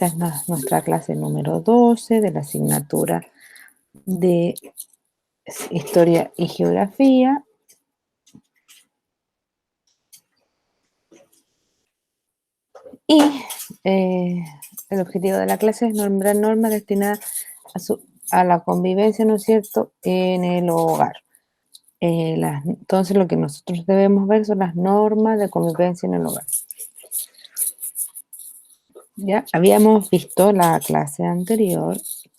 Esta es nuestra clase número 12 de la asignatura de Historia y Geografía. Y el objetivo de la clase es nombrar normas destinadas a la convivencia, ¿no es cierto?, en el hogar. Entonces lo que nosotros debemos ver son las normas de convivencia en el hogar. Ya habíamos visto la clase anterior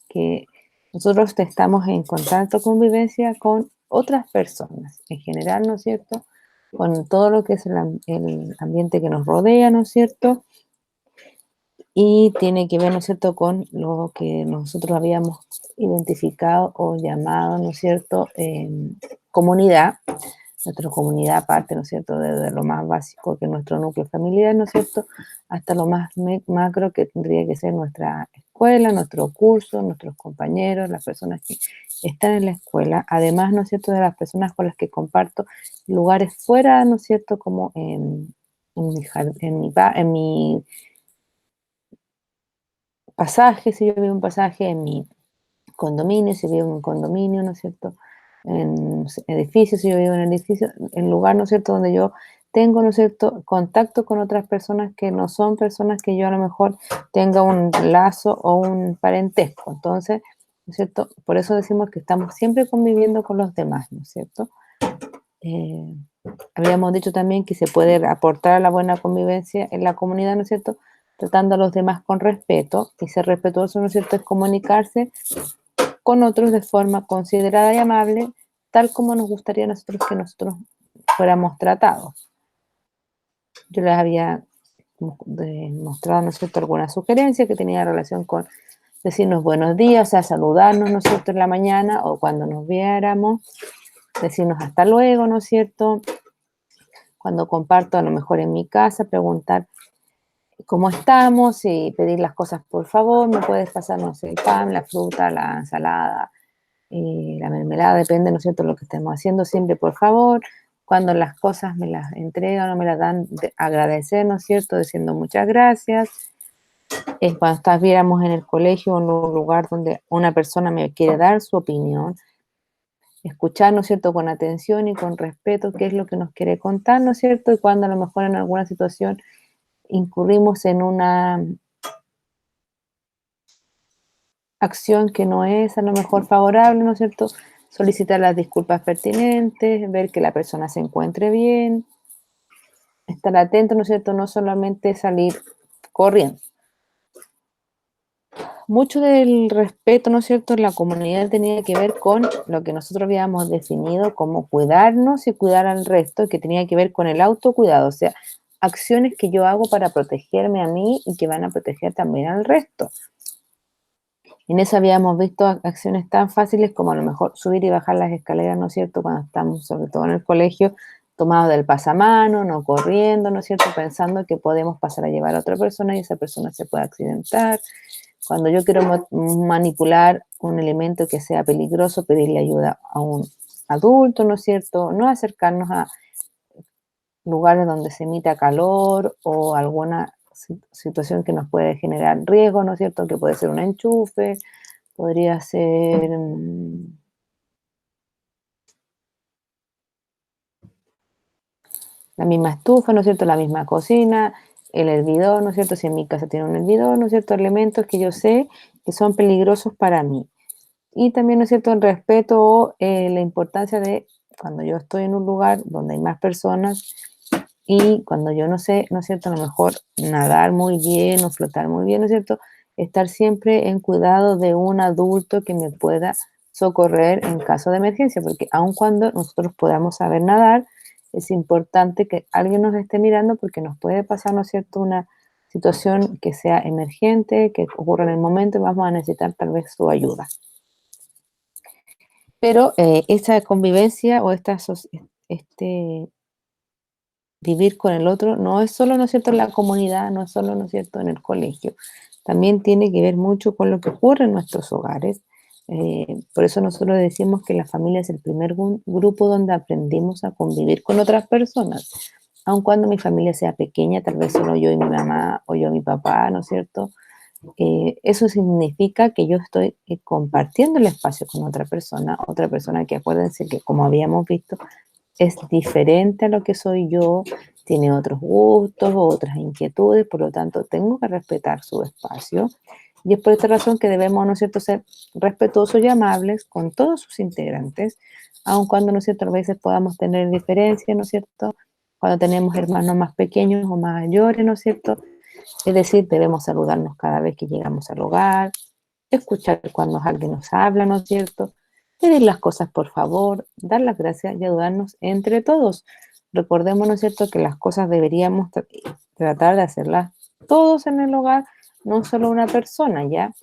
que nosotros estamos en contacto, convivencia con otras personas, en general, ¿no es cierto?, con todo lo que es el ambiente que nos rodea, ¿no es cierto?, y tiene que ver, ¿no es cierto?, con lo que nosotros habíamos identificado o llamado, ¿no es cierto?, comunidad. Nuestra comunidad parte, ¿no es cierto?, desde lo más básico que es nuestro núcleo familiar, ¿no es cierto?, hasta lo más macro que tendría que ser nuestra escuela, nuestro curso, nuestros compañeros, las personas que están en la escuela, además, ¿no es cierto?, de las personas con las que comparto lugares fuera, ¿no es cierto?, como en mi pasaje, si yo vivo en un pasaje, en mi condominio, si vivo en un condominio, ¿no es cierto?, en edificios, si yo vivo en el edificio, en lugar, ¿no es cierto?, donde yo tengo, ¿no es cierto?, contacto con otras personas que no son personas que yo a lo mejor tenga un lazo o un parentesco. Entonces, ¿no es cierto?, por eso decimos que estamos siempre conviviendo con los demás, ¿no es cierto? Eh, Habíamos dicho también que se puede aportar a la buena convivencia en la comunidad, ¿no es cierto?, tratando a los demás con respeto, y ser respetuoso, ¿no es cierto?, es comunicarse con otros de forma considerada y amable, tal como nos gustaría a nosotros que nosotros fuéramos tratados. Yo les había mostrado, ¿no es cierto?, alguna sugerencia que tenía relación con decirnos buenos días, o sea, saludarnos, ¿no es cierto?, en la mañana o cuando nos viéramos, decirnos hasta luego, ¿no es cierto?, cuando comparto a lo mejor en mi casa, preguntar cómo estamos y pedir las cosas por favor, me puedes pasar, no sé, el pan, la fruta, la ensalada, la mermelada, depende, ¿no es cierto?, lo que estemos haciendo, siempre por favor. Cuando las cosas me las entregan o me las dan, agradecer, ¿no es cierto?, diciendo muchas gracias. Cuando estuviéramos en el colegio o en un lugar donde una persona me quiere dar su opinión, escuchar, ¿no es cierto?, con atención y con respeto qué es lo que nos quiere contar, ¿no es cierto?, y cuando a lo mejor en alguna situación incurrimos en una acción que no es a lo mejor favorable, ¿no es cierto?, solicitar las disculpas pertinentes, ver que la persona se encuentre bien, estar atento, ¿no es cierto?, no solamente salir corriendo. Mucho del respeto, ¿no es cierto?, en la comunidad tenía que ver con lo que nosotros habíamos definido como cuidarnos y cuidar al resto, que tenía que ver con el autocuidado, o sea, acciones que yo hago para protegerme a mí y que van a proteger también al resto. En eso habíamos visto acciones tan fáciles como a lo mejor subir y bajar las escaleras, ¿no es cierto?, cuando estamos, sobre todo en el colegio, tomados del pasamano, no corriendo, ¿no es cierto?, pensando que podemos pasar a llevar a otra persona y esa persona se puede accidentar. Cuando yo quiero manipular un elemento que sea peligroso, pedirle ayuda a un adulto, ¿no es cierto?, no acercarnos a lugares donde se emita calor o alguna situación que nos puede generar riesgo, ¿no es cierto?, que puede ser un enchufe, podría ser la misma estufa, ¿no es cierto?, la misma cocina, el hervidor, ¿no es cierto?, si en mi casa tiene un hervidor, ¿no es cierto?, elementos que yo sé que son peligrosos para mí. Y también, ¿no es cierto?, el respeto o la importancia de cuando yo estoy en un lugar donde hay más personas y cuando yo no sé, ¿no es cierto?, a lo mejor nadar muy bien o flotar muy bien, ¿no es cierto?, estar siempre en cuidado de un adulto que me pueda socorrer en caso de emergencia, porque aun cuando nosotros podamos saber nadar, es importante que alguien nos esté mirando porque nos puede pasar, ¿no es cierto?, una situación que sea emergente, que ocurra en el momento y vamos a necesitar tal vez su ayuda. Pero esa convivencia o este vivir con el otro no es solo, ¿no es cierto?, en la comunidad, no es solo, ¿no es cierto?, en el colegio. También tiene que ver mucho con lo que ocurre en nuestros hogares. Por eso nosotros decimos que la familia es el primer grupo donde aprendimos a convivir con otras personas. Aun cuando mi familia sea pequeña, tal vez solo yo y mi mamá o yo y mi papá, ¿no es cierto?, eso significa que yo estoy compartiendo el espacio con otra persona que acuérdense que como habíamos visto, es diferente a lo que soy yo, tiene otros gustos, otras inquietudes, por lo tanto tengo que respetar su espacio. Y es por esta razón que debemos, ¿no es cierto?, ser respetuosos y amables con todos sus integrantes, aun cuando, ¿no es cierto?, a veces podamos tener diferencias, ¿no es cierto?, cuando tenemos hermanos más pequeños o mayores, ¿no es cierto? Es decir, debemos saludarnos cada vez que llegamos al hogar, escuchar cuando alguien nos habla, ¿no es cierto? Pedir las cosas por favor, dar las gracias y ayudarnos entre todos. Recordemos, ¿no es cierto?, que las cosas deberíamos tratar de hacerlas todos en el hogar, no solo una persona, ¿ya?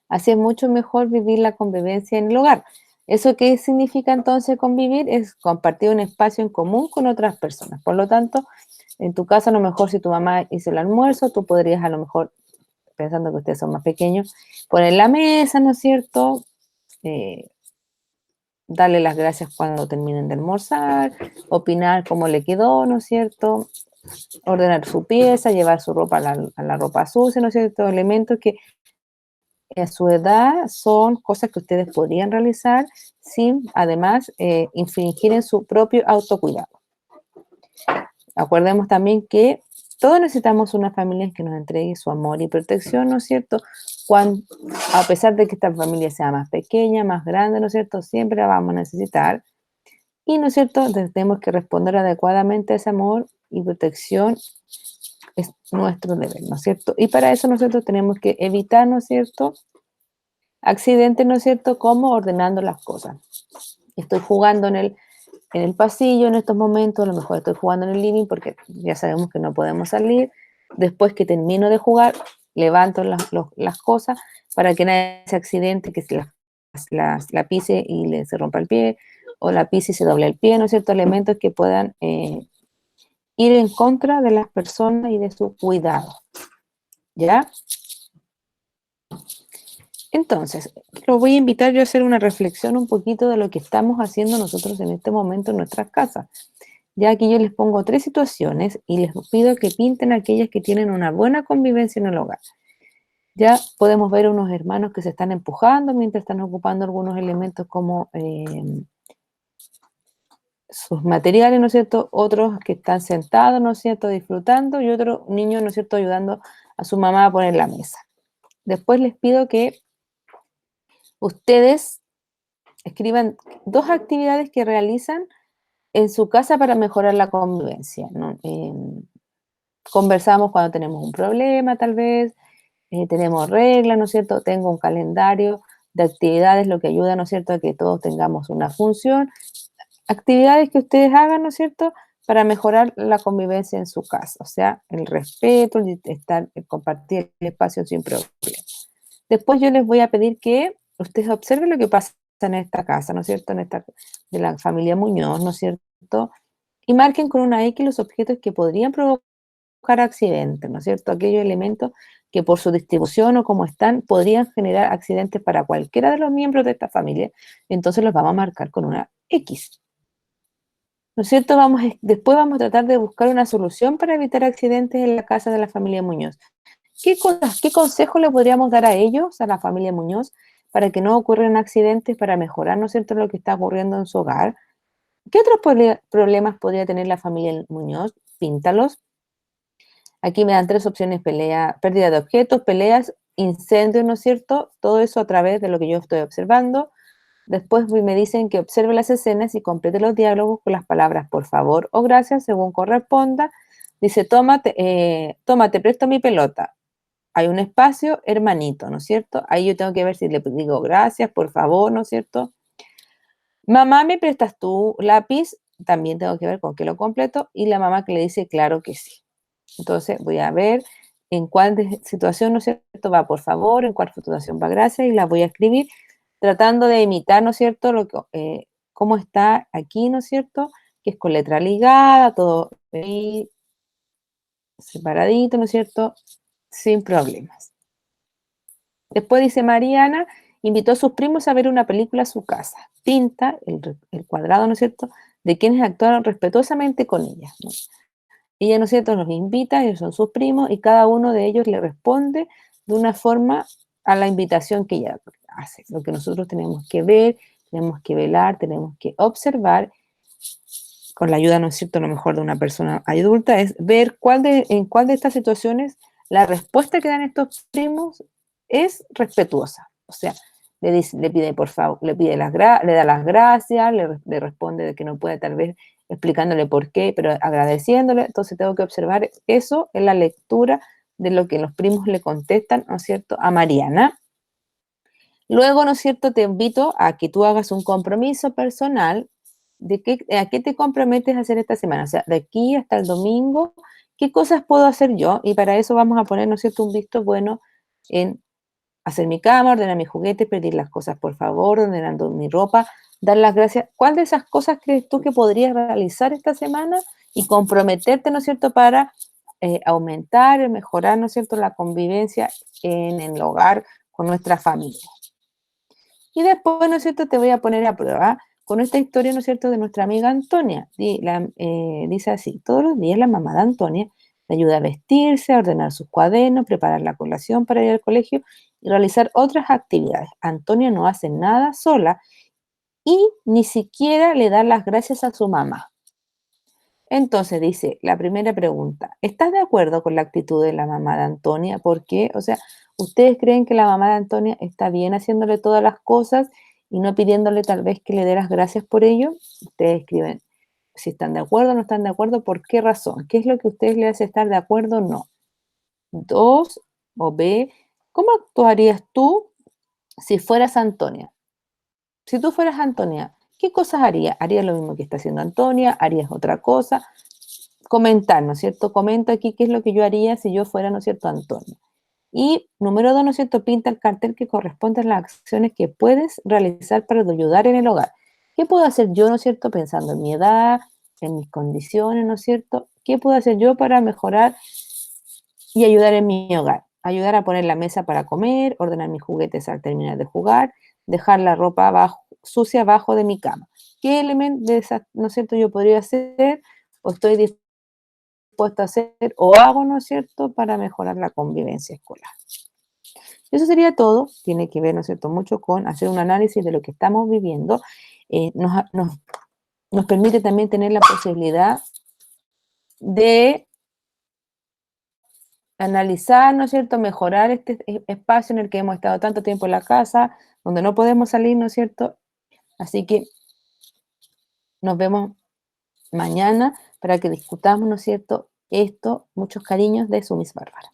Así es mucho mejor vivir la convivencia en el hogar. ¿Eso qué significa entonces convivir? Es compartir un espacio en común con otras personas. Por lo tanto, en tu casa a lo mejor si tu mamá hizo el almuerzo, tú podrías a lo mejor, pensando que ustedes son más pequeños, poner la mesa, ¿no es cierto? Eh, darle las gracias cuando terminen de almorzar, opinar cómo le quedó, ¿no es cierto? Ordenar su pieza, llevar su ropa a la ropa sucia, ¿no es cierto? Elementos que a su edad son cosas que ustedes podrían realizar sin, además, infringir en su propio autocuidado. Acordemos también que todos necesitamos una familia que nos entregue su amor y protección, ¿no es cierto? Cuando, a pesar de que esta familia sea más pequeña, más grande, ¿no es cierto? Siempre la vamos a necesitar. Y, ¿no es cierto?, tenemos que responder adecuadamente a ese amor y protección es nuestro deber, ¿no es cierto? Y para eso nosotros tenemos que evitar, ¿no es cierto?, accidentes, ¿no es cierto?, como ordenando las cosas. Estoy jugando en el pasillo en estos momentos, a lo mejor estoy jugando en el living porque ya sabemos que no podemos salir. Después que termino de jugar, levanto las cosas para que nadie se accidente, que se la pise y se rompa el pie, o la pise y se doble el pie, ¿no es cierto? Elementos que puedan ir en contra de las personas y de su cuidado, ¿ya? Entonces, lo voy a invitar yo a hacer una reflexión un poquito de lo que estamos haciendo nosotros en este momento en nuestras casas. Ya aquí yo les pongo 3 situaciones y les pido que pinten aquellas que tienen una buena convivencia en el hogar. Ya podemos ver unos hermanos que se están empujando mientras están ocupando algunos elementos como sus materiales, ¿no es cierto? Otros que están sentados, ¿no es cierto?, disfrutando y otro niño, ¿no es cierto?, ayudando a su mamá a poner la mesa. Después les pido que ustedes escriban 2 actividades que realizan en su casa para mejorar la convivencia, ¿no? Conversamos cuando tenemos un problema, tal vez, tenemos reglas, ¿no es cierto? Tengo un calendario de actividades, lo que ayuda, ¿no es cierto?, a que todos tengamos una función. Actividades que ustedes hagan, ¿no es cierto?, para mejorar la convivencia en su casa, o sea, el respeto, el compartir el espacio sin problema. Después yo les voy a pedir que ustedes observen lo que pasa en esta casa, ¿no es cierto?, de la familia Muñoz, ¿no es cierto?, y marquen con una X los objetos que podrían provocar accidentes, ¿no es cierto? Aquellos elementos que por su distribución o como están podrían generar accidentes para cualquiera de los miembros de esta familia, entonces los vamos a marcar con una X. ¿No es cierto? Después vamos a tratar de buscar una solución para evitar accidentes en la casa de la familia Muñoz. ¿Qué consejo le podríamos dar a ellos, a la familia Muñoz, para que no ocurran accidentes, para mejorar, ¿no es cierto?, lo que está ocurriendo en su hogar? ¿Qué otros problemas podría tener la familia Muñoz? Píntalos. Aquí me dan 3 opciones: pérdida de objetos, peleas, incendios, ¿no es cierto? Todo eso a través de lo que yo estoy observando. Después me dicen que observe las escenas y complete los diálogos con las palabras por favor o gracias, según corresponda. Dice, tómate, presto mi pelota. Hay un espacio, hermanito, ¿no es cierto? Ahí yo tengo que ver si le digo gracias, por favor, ¿no es cierto? Mamá, ¿me prestas tu lápiz? También tengo que ver con qué lo completo. Y la mamá que le dice, claro que sí. Entonces voy a ver en cuál situación, ¿no es cierto?, va por favor, en cuál situación va gracias, y la voy a escribir tratando de imitar, ¿no es cierto?, cómo está aquí, ¿no es cierto?, que es con letra ligada, todo ahí separadito, ¿no es cierto?, sin problemas. Después dice Mariana, invitó a sus primos a ver una película a su casa. Pinta el cuadrado, ¿no es cierto?, de quienes actuaron respetuosamente con ella, ¿no? Ella, ¿no es cierto?, los invita, ellos son sus primos, y cada uno de ellos le responde de una forma a la invitación que ella hace. Lo que nosotros tenemos que ver, tenemos que velar, tenemos que observar, con la ayuda, ¿no es cierto?, a lo mejor de una persona adulta, es ver en cuál de estas situaciones la respuesta que dan estos primos es respetuosa. O sea, le pide por favor, le da las gracias, le responde de que no puede, tal vez explicándole por qué, pero agradeciéndole. Entonces tengo que observar eso en la lectura de lo que los primos le contestan, ¿no es cierto?, a Mariana. Luego, ¿no es cierto?, te invito a que tú hagas un compromiso personal a qué te comprometes a hacer esta semana. O sea, de aquí hasta el domingo, ¿qué cosas puedo hacer yo? Y para eso vamos a poner, ¿no es cierto?, un visto bueno en hacer mi cama, ordenar mis juguetes, pedir las cosas por favor, ordenando mi ropa, dar las gracias. ¿Cuál de esas cosas crees tú que podrías realizar esta semana y comprometerte, ¿no es cierto?, para aumentar, mejorar, ¿no es cierto?, la convivencia en el hogar con nuestra familia? Y después, ¿no es cierto?, te voy a poner a prueba con esta historia, ¿no es cierto?, de nuestra amiga Antonia. Dice así: todos los días la mamá de Antonia le ayuda a vestirse, a ordenar sus cuadernos, preparar la colación para ir al colegio y realizar otras actividades. Antonia no hace nada sola y ni siquiera le da las gracias a su mamá. Entonces dice, la primera pregunta, ¿estás de acuerdo con la actitud de la mamá de Antonia? ¿Por qué? O sea, ¿ustedes creen que la mamá de Antonia está bien haciéndole todas las cosas y no pidiéndole tal vez que le dé las gracias por ello? Ustedes escriben si están de acuerdo o no están de acuerdo, ¿por qué razón? ¿Qué es lo que a ustedes les hace estar de acuerdo o no? Dos, o B, ¿cómo actuarías tú si fueras Antonia? Si tú fueras Antonia, ¿qué cosas harías? ¿Harías lo mismo que está haciendo Antonia? ¿Harías otra cosa? Comentar, ¿no es cierto? Comenta aquí qué es lo que yo haría si yo fuera, ¿no es cierto?, Antonio. Y número dos, ¿no es cierto?, pinta el cartel que corresponde a las acciones que puedes realizar para ayudar en el hogar. ¿Qué puedo hacer yo, ¿no es cierto?, pensando en mi edad, en mis condiciones, ¿no es cierto? ¿Qué puedo hacer yo para mejorar y ayudar en mi hogar? Ayudar a poner la mesa para comer, ordenar mis juguetes al terminar de jugar, dejar la ropa sucia abajo de mi cama. ¿Qué elemento de esa, ¿no es cierto?, yo podría hacer o estoy dispuesto a hacer o hago, ¿no es cierto?, para mejorar la convivencia escolar? Eso sería todo. Tiene que ver, ¿no es cierto?, mucho con hacer un análisis de lo que estamos viviendo. Nos permite también tener la posibilidad de analizar, ¿no es cierto?, mejorar este espacio en el que hemos estado tanto tiempo en la casa, donde no podemos salir, ¿no es cierto? Así que nos vemos mañana para que discutamos, ¿no es cierto?, esto. Muchos cariños de su Miss Bárbara.